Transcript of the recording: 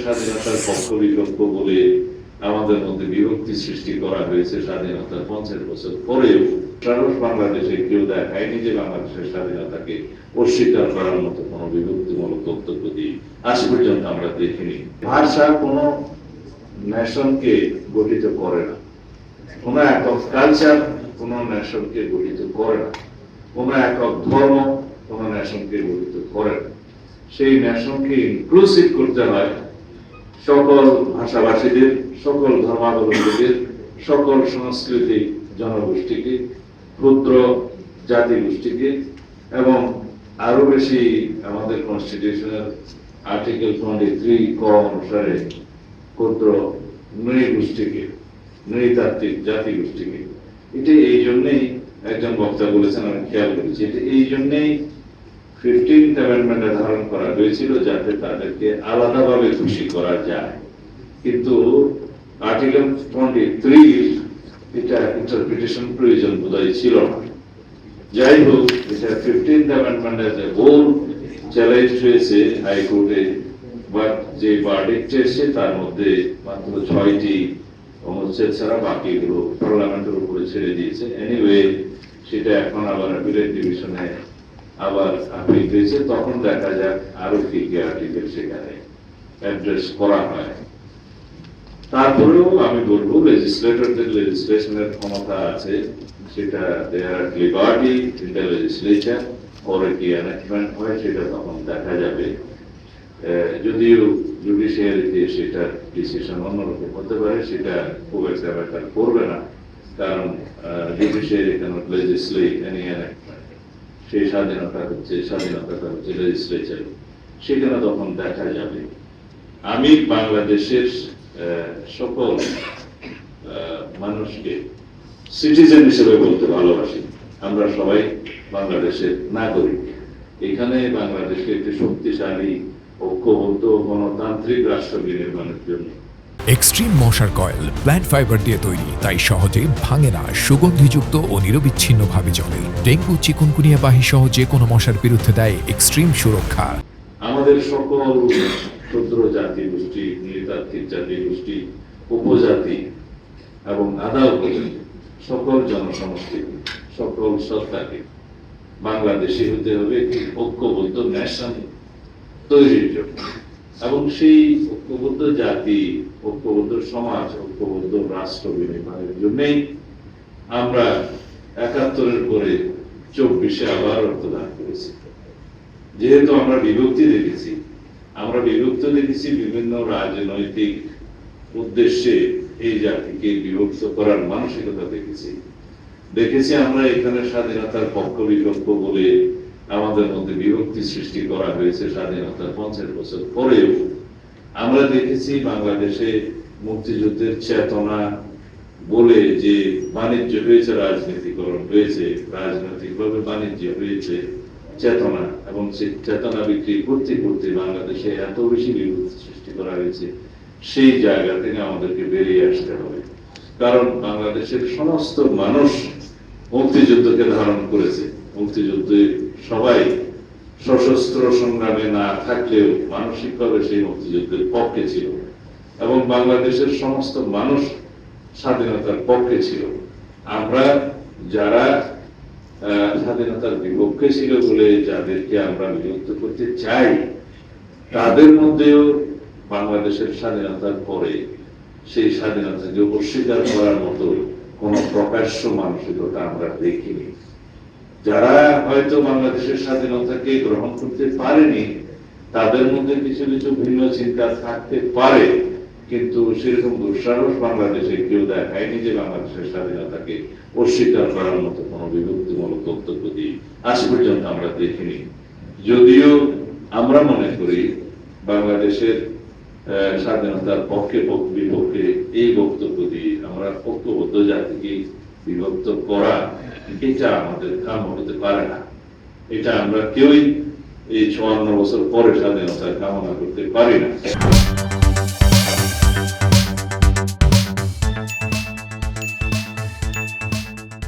স্বাধীনতার পক্ষ বিপক্ষ বলে আমাদের মধ্যে বিভক্তি সৃষ্টি করা হয়েছে স্বাধীনতার 50 বছর পরেও সারা বাংলাদেশে কেউ দেখায়নি যে বাংলাদেশের স্বাধীনতাকে অস্বীকার করার মতো কোন বিভক্তিমূলক বক্তব্য দিয়ে আজ পর্যন্ত আমরা দেখিনি। ভাষা কোন নেশনকে গঠিত করে না, কোন একক কালচার কোন নেশনকে গঠিত করে না, কোন একক ধর্ম কোন নেশনকে গঠিত করে না। সেই নেশনকে ইনক্লুসিভ করতে হয় সকল ভাষাভাষীদের, সকল ধর্মাবলম্বীদের, সকল সংস্কৃতি জনগোষ্ঠীকে, ক্ষুদ্র জাতিগোষ্ঠীকে এবং আরো বেশি আমাদের কনস্টিটিউশনের আর্টিকেল 23 ক অনুসারে ক্ষুদ্র নৃগোষ্ঠীকে, নৃতাত্ত্বিক জাতিগোষ্ঠীকে। এটা এই জন্যই একজন বক্তা বলেছেন, আমি খেয়াল করেছি, এটা এই জন্যই 15th অ্যামেন্ডমেন্টে ধারণ করা হয়েছিল যাতে তাদেরকে আলাদাভাবে খুশি করা যায়। কিন্তু আর্টিকেল 23 এটা ইন্টারপ্রিটেশন প্রয়োজন বোধহয় ছিল না। যাই হোক, এটা 15th amendment as a whole challenge হয়েছে হাইকোর্টে, বাট যে ভার্ডিক্ট এসেছে তার মধ্যে মাত্র 6টি অনুচ্ছেদ ছাড়া বাকিগুলো পার্লামেন্টের উপরে ছেড়ে দিয়েছে। এনিওয়ে, সেটা এখন আবার অ্যাপিলেট ডিভিশনে আবার আপিল হয়েছে, তখন দেখা যাক আরো কি কি আর্টিকেল সেখানে অ্যাড্রেস করা হয়। তারপরেও আমি বলবো লেজিসলেটরদের লেজিসলেশনের ক্ষমতা আছে, সেটা দেয়ার লিবার্টি ইন দ্য লেজিসলেচার, পরে কি এনাক্টমেন্ট হয় সেটা তখন দেখা যাবে। যদিও জুডিশিয়ারিতে সেটার ডিসিশন অন্যরকম হতে পারে, সেটা খুব একটা ব্যাপার করবে না, কারণ জুডিশিয়ারি ক্যানট লেজিসলেট এনি এনাক্টমেন্ট। সেই স্বাধীনতা হচ্ছে লেজিসলেচার, সেখানে তখন দেখা যাবে। আমি বাংলাদেশের সকল মানুষকে সিটিজেন হিসেবে বলতে ভালোবাসি। আমরা সবাই বাংলাদেশের নাগরিক। এখানে বাংলাদেশকে একটি শক্তিশালী ঐক্যবদ্ধ গণতান্ত্রিক রাষ্ট্র বিনির্মাণের জন্য এক্সট্রিম মশার কয়েল প্ল্যান্ট ফাইবার দিয়ে তৈরি, তাই সহজে ভাঙে না, সুগন্ধিযুক্ত ও নিরবিচ্ছিন্নভাবে জ্বলে। ডেঙ্গু, চিকুনগুনিয়া বাহি সহ যে কোনো মশার বিরুদ্ধে দেয় এক্সট্রিম সুরক্ষা। আমাদের সকল ক্ষুদ্র জাতিগোষ্ঠী, নৃতাত্ত্বিক জাতিগোষ্ঠী, উপজাতি এবং আধা উপজাতি সকল জনসমষ্টিকে, সকল সত্তাকে বাংলাদেশে হতে হবে একটি ঐক্যবদ্ধ ন্যাশন তৈরির জন্য। এবং সেই ঐক্যবদ্ধ জাতি, ঐক্যবদ্ধ সমাজ, ঐক্যবদ্ধ রাষ্ট্র বিনির্মাণের জন্যই আমরা 71-এর পরে 24-এ আবার রক্তদান করেছি। যেহেতু আমরা বিভক্তি দেখেছি বিভিন্ন রাজনৈতিক উদ্দেশ্যে এই জাতিকে বিভক্ত করার মানসিকতা দেখেছি আমরা এখানে স্বাধীনতার পক্ষ বিপক্ষ বলে আমাদের মধ্যে বিভক্তি সৃষ্টি করা হয়েছে স্বাধীনতার 50 বছর পরেও। আমরা দেখেছি বাংলাদেশে মুক্তিযুদ্ধের চেতনা বলে যে বাণিজ্য হয়েছে, রাজনীতিকরণ হয়েছে, রাজনৈতিকভাবে বাণিজ্য হয়েছে চেতনা, এবং সেই চেতনা বিক্রি করতে করতে বাংলাদেশে এত বেশি বিভক্তি সৃষ্টি করা হয়েছে। সেই জায়গা থেকে আমাদেরকে বেরিয়ে আসতে হবে, কারণ বাংলাদেশের সমস্ত মানুষ মুক্তিযুদ্ধকে ধারণ করেছে। মুক্তিযুদ্ধে সবাই সশস্ত্র সংগ্রামে না থাকলেও মানসিকভাবে সেই মুক্তিযুদ্ধের পক্ষে ছিল, এবং বাংলাদেশের সমস্ত মানুষ স্বাধীনতার পক্ষে ছিল। আমরা যারা স্বাধীনতার বিপক্ষে ছিল বলে যাদেরকে আমরা বিভক্ত করতে চাই, তাদের মধ্যেও বাংলাদেশের স্বাধীনতার পরে সেই স্বাধীনতাকে অস্বীকার করার মতো কোন প্রকাশ্য মানসিকতা আমরা দেখিনি। যারা হয়তো বাংলাদেশের স্বাধীনতাকে গ্রহণ করতে পারেনি, তাদের মধ্যে কিছু কিছু ভিন্ন চিন্তা থাকতে পারে, কিন্তু সেরকম দুঃসাহস বাংলাদেশে কেউ দেখায়নি যে বাংলাদেশের স্বাধীনতাকে অস্বীকার করার মতো কোন বিভক্তিমূলক বক্তব্য দিয়ে আজ পর্যন্ত আমরা দেখিনি। যদিও আমরা মনে করি বাংলাদেশের স্বাধীনতার পক্ষে বিপক্ষে এই বক্তব্য দিয়ে আমরা ঐক্যবদ্ধ জাতিকে বিভক্ত করা, এটা আমাদের কাম হতে পারে না। এটা আমরা কেউই এই 54 বছর পরে স্বাধীনতার কামনা করতে পারি না।